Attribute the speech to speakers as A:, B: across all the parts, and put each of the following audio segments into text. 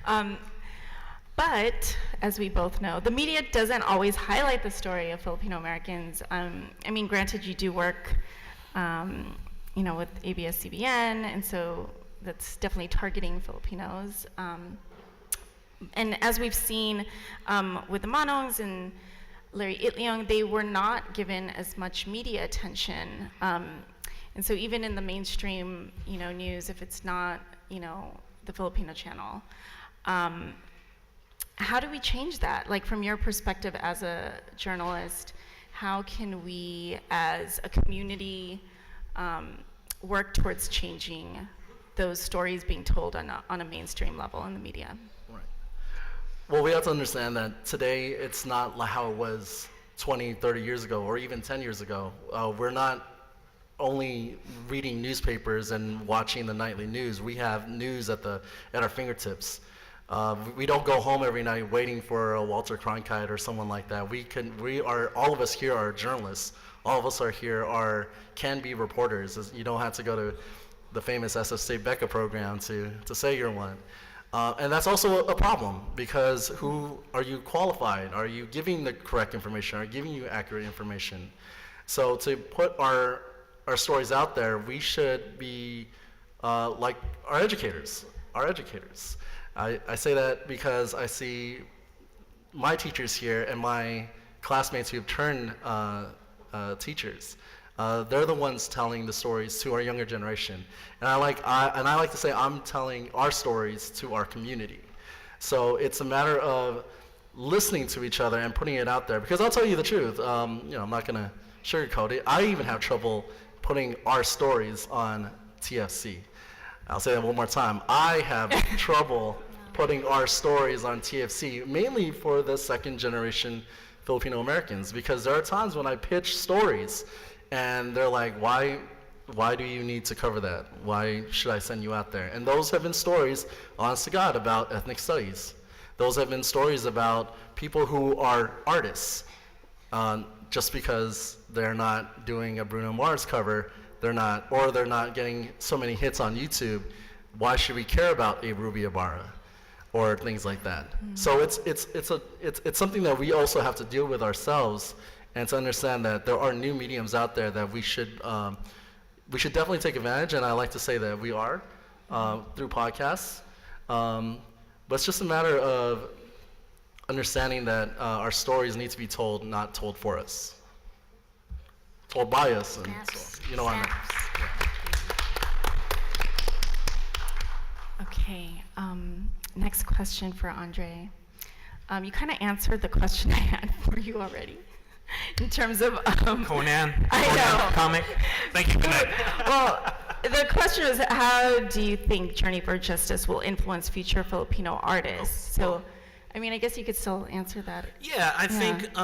A: Um, but, as we both know, the media doesn't always highlight the story of Filipino Americans. I mean, granted, you do work, with ABS-CBN, and so that's definitely targeting Filipinos. And as we've seen with the Manongs and Larry Itliong, they were not given as much media attention. And so even in the mainstream, news, if it's not, the Filipino channel, how do we change that? Like, from your perspective as a journalist, how can we, as a community, work towards changing those stories being told on a mainstream level in the media?
B: Right. Well, we have to understand that today it's not like how it was 20, 30 years ago, or even 10 years ago. We're not only reading newspapers and watching the nightly news. We have news at our fingertips. We don't go home every night waiting for a Walter Cronkite or someone like that. All of us here are journalists. All of us can be reporters. You don't have to go to the famous SF State Becca program to say you're one. And that's also a problem, because are you qualified? Are you giving the correct information? Are you giving you accurate information? So to put our stories out there, we should be like our educators. I say that because I see my teachers here and my classmates who have turned teachers. They're the ones telling the stories to our younger generation, and I like to say I'm telling our stories to our community. So it's a matter of listening to each other and putting it out there. Because I'll tell you the truth, I'm not going to sugarcoat it. I even have trouble putting our stories on TFC. I'll say that one more time. I have trouble putting our stories on TFC, mainly for the second generation Filipino Americans, because there are times when I pitch stories and they're like, why do you need to cover that? Why should I send you out there? And those have been stories, honest to God, about ethnic studies. Those have been stories about people who are artists. Just because they're not doing a Bruno Mars cover, they're not getting so many hits on YouTube, why should we care about a Ruby Ibarra or things like that? Mm-hmm. So it's something that we also have to deal with ourselves, and to understand that there are new mediums out there that we should definitely take advantage, and I like to say that we are through podcasts. But it's just a matter of understanding that our stories need to be told, not told for us. Told by us, and so, you know what I mean.
A: Yeah. Okay, next question for Andre. You kind of answered the question I had for you already, in terms of
C: Conan.
A: I know.
C: Comic. Thank you. Good night.
A: Well, the question is, how do you think Journey for Justice will influence future Filipino artists? So, I mean, I guess you could still answer that.
C: Yeah, I think,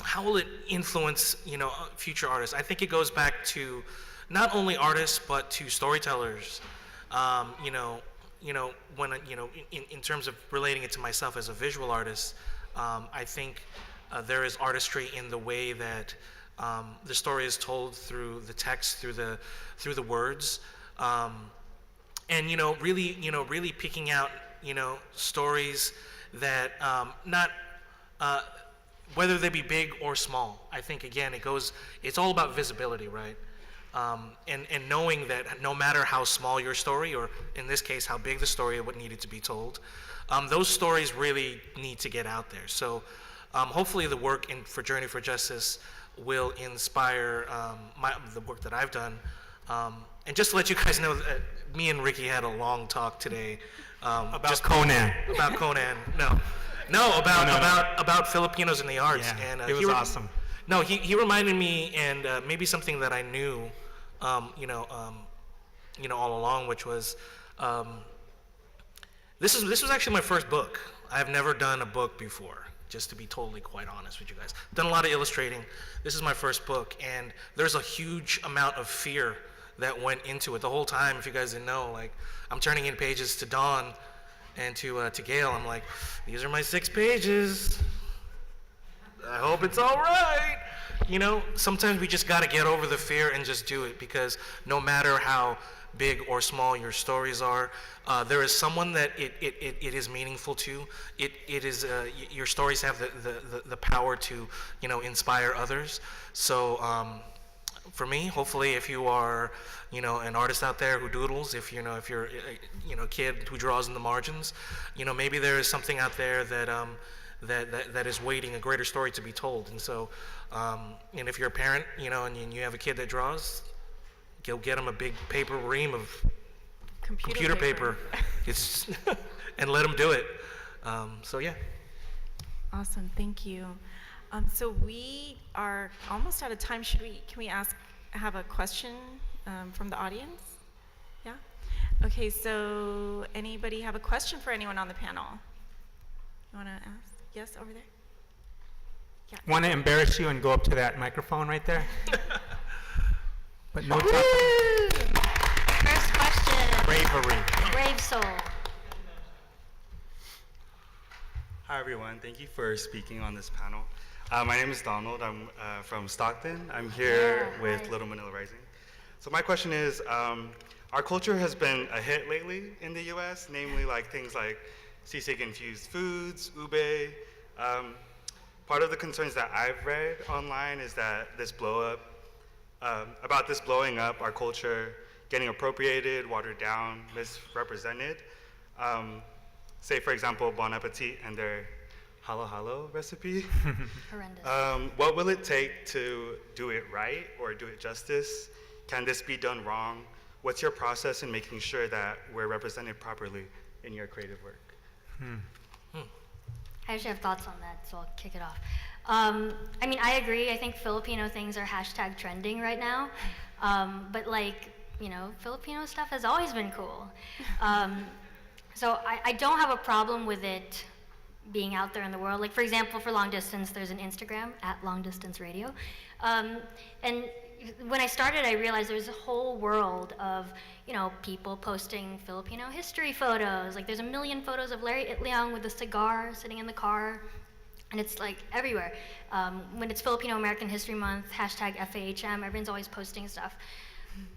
C: how will it influence, future artists? I think it goes back to not only artists, but to storytellers. When in terms of relating it to myself as a visual artist, I think there is artistry in the way that the story is told through the text, through the words, and really picking out stories that not whether they be big or small. I think again it's all about visibility, right? And knowing that no matter how small your story, or in this case how big the story, what needed to be told, those stories really need to get out there. So hopefully the work for Journey for Justice will inspire the work that I've done. And just to let you guys know, me and Ricky had a long talk today
D: about Conan.
C: About Conan. No, about Filipinos in the arts.
D: Yeah,
C: and
D: it was awesome.
C: No, he reminded me, and maybe something that I knew, all along, which was this was actually my first book. I've never done a book before, just to be totally quite honest with you guys. Done a lot of illustrating. This is my first book, and there's a huge amount of fear that went into it the whole time. If you guys didn't know, like, I'm turning in pages to Dawn and to Gail. I'm like, these are my 6 pages. I hope it's all right. you know, sometimes we just got to get over the fear and just do it, because no matter how big or small your stories are, there is someone that it is meaningful to. It is your stories have the power to, you know, inspire others. So for me, hopefully, if you are, you know, an artist out there who doodles, if you know, if you're you know, a kid who draws in the margins, you know, maybe there is something out there that that is waiting, a greater story to be told. And so, and if you're a parent, you know, and you have a kid that draws, go get them a big paper ream of computer paper. It's and let them do it. So yeah.
A: Awesome, thank you. So we are almost out of time. Can we have a question from the audience? Yeah? Okay, so anybody have a question for anyone on the panel? You wanna ask? Yes, over there? Yeah.
D: Want to embarrass you and go up to that microphone right there? But no talking.
E: Woo! First question.
D: Bravery.
E: Brave soul.
F: Hi everyone, thank you for speaking on this panel. My name is Donald, I'm from Stockton. I'm here with Little Manila Rising. So my question is, our culture has been a hit lately in the US, namely like things like sisig infused foods, ube. Part of the concerns that I've read online is that this about this blowing up, our culture getting appropriated, watered down, misrepresented. Say for example, Bon Appetit and their halo halo recipe.
E: Horrendous.
F: What will it take to do it right or do it justice? Can this be done wrong? What's your process in making sure that we're represented properly in your creative work?
E: I actually have thoughts on that, so I'll kick it off. I mean, I agree. I think Filipino things are hashtag trending right now. But like, you know, Filipino stuff has always been cool. So I don't have a problem with it being out there in the world. Like, for example, for long distance, there's an Instagram @longdistanceradio. And when I started, I realized there's a whole world of, you know, people posting Filipino history photos. Like, there's a million photos of Larry Itliong with a cigar sitting in the car. And it's like everywhere. When it's Filipino American History Month, hashtag FAHM, everyone's always posting stuff.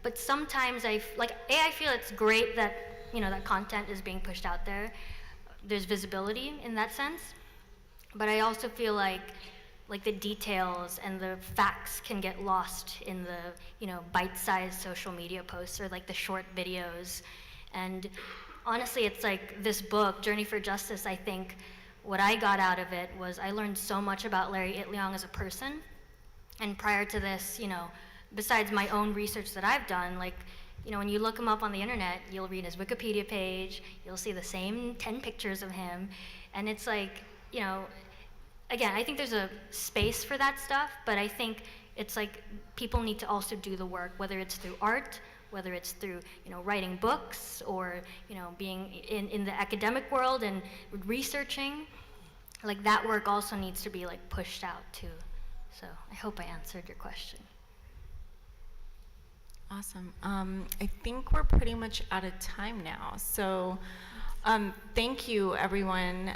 E: But sometimes I feel it's great that, you know, that content is being pushed out there. There's visibility in that sense. But I also feel like the details and the facts can get lost in the, you know, bite-sized social media posts or like the short videos. And honestly, it's like this book, Journey for Justice, I think what I got out of it was I learned so much about Larry Itliong as a person. And prior to this, you know, besides my own research that I've done, like, you know, when you look him up on the internet, you'll read his Wikipedia page, you'll see the same 10 pictures of him, and it's like, you know, again, I think there's a space for that stuff, but I think it's like people need to also do the work, whether it's through art, whether it's through, you know, writing books or, you know, being in the academic world and researching. Like, that work also needs to be like pushed out too. So I hope I answered your question.
A: Awesome. I think we're pretty much out of time now. So thank you, everyone.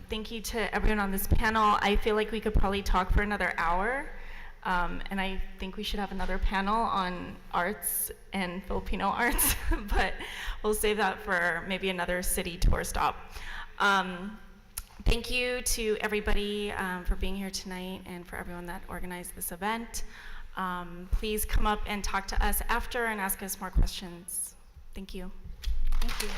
A: Thank you to everyone on this panel. I feel like we could probably talk for another hour. And I think we should have another panel on arts and Filipino arts, but we'll save that for maybe another city tour stop. Thank you to everybody for being here tonight and for everyone that organized this event. Please come up and talk to us after and ask us more questions. Thank you.
E: Thank you.